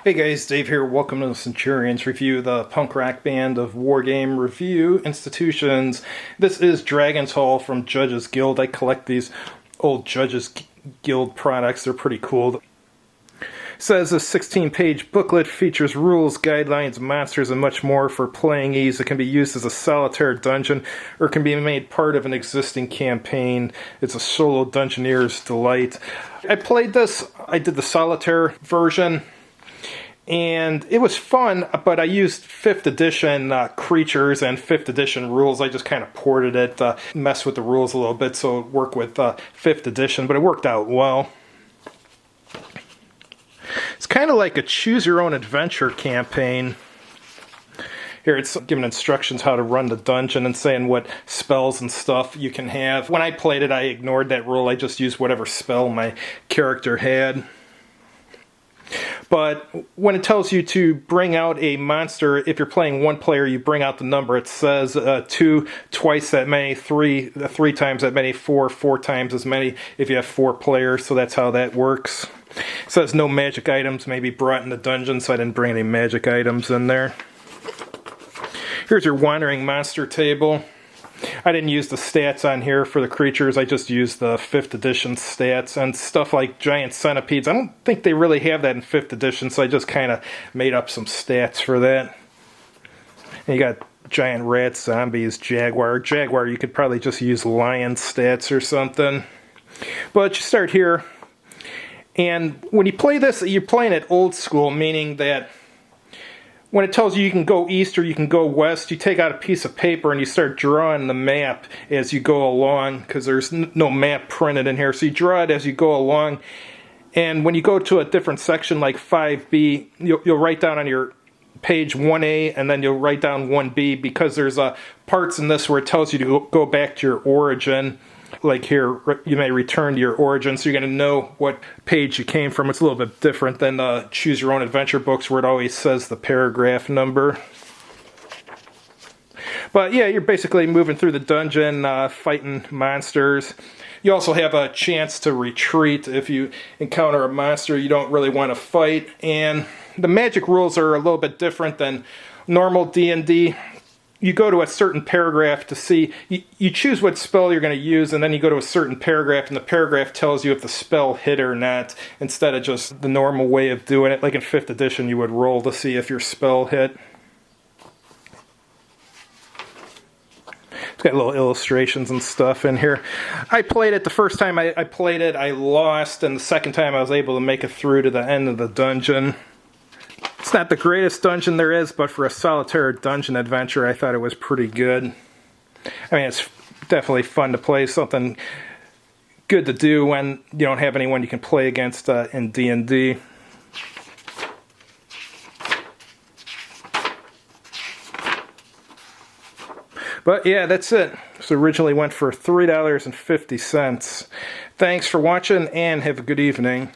Hey guys, Dave here. Welcome to the Centurions Review, the punk rock band of wargame review institutions. This is Dragon's Hall from Judges Guild. I collect these old Judges Guild products. They're pretty cool. It says a 16-page booklet features rules, guidelines, monsters, and much more for playing ease. It can be used as a solitaire dungeon or can be made part of an existing campaign. It's a solo dungeoneer's delight. I played this. I did the solitaire version. And it was fun, but I used 5th edition creatures and 5th edition rules. I just kind of ported it, messed with the rules a little bit so it worked with 5th edition, but it worked out well. It's kind of like a choose-your-own-adventure campaign. Here it's giving instructions how to run the dungeon and saying what spells and stuff you can have. When I played it, I ignored that rule. I just used whatever spell my character had. But when it tells you to bring out a monster, if you're playing one player, you bring out the number. It says 2 twice that many, 3 times that many, 4 times as many if you have 4 players, so that's how that works. It says no magic items may be brought in the dungeon, so I didn't bring any magic items in there. Here's your wandering monster table. I didn't use the stats on here for the creatures. I just used the 5th edition stats and stuff like giant centipedes. I don't think they really have that in 5th edition, so I just kind of made up some stats for that. And you got giant rats, zombies, jaguar. Jaguar, you could probably just use lion stats or something. But you start here, and when you play this, you're playing it old school, meaning that when it tells you can go east or you can go west, you take out a piece of paper and you start drawing the map as you go along, because there's no map printed in here. So you draw it as you go along, and when you go to a different section like 5B, you'll write down on your page 1A and then you'll write down 1B, because there's parts in this where it tells you to go back to your origin. Like here, you may return to your origin, so you're going to know what page you came from. It's a little bit different than the Choose Your Own Adventure books where it always says the paragraph number. But yeah, you're basically moving through the dungeon, fighting monsters. You also have a chance to retreat if you encounter a monster you don't really want to fight. And the magic rules are a little bit different than normal D&D. You go to a certain paragraph to see, you choose what spell you're going to use, and then you go to a certain paragraph, and the paragraph tells you if the spell hit or not, instead of just the normal way of doing it. Like in 5th edition, you would roll to see if your spell hit. It's got little illustrations and stuff in here. I played it the first time I played it, I lost, and the second time I was able to make it through to the end of the dungeon. It's not the greatest dungeon there is, but for a solitaire dungeon adventure, I thought it was pretty good. I mean, it's definitely fun to play, something good to do when you don't have anyone you can play against in D&D. But yeah, that's it. This originally went for $3.50. Thanks for watching, and have a good evening.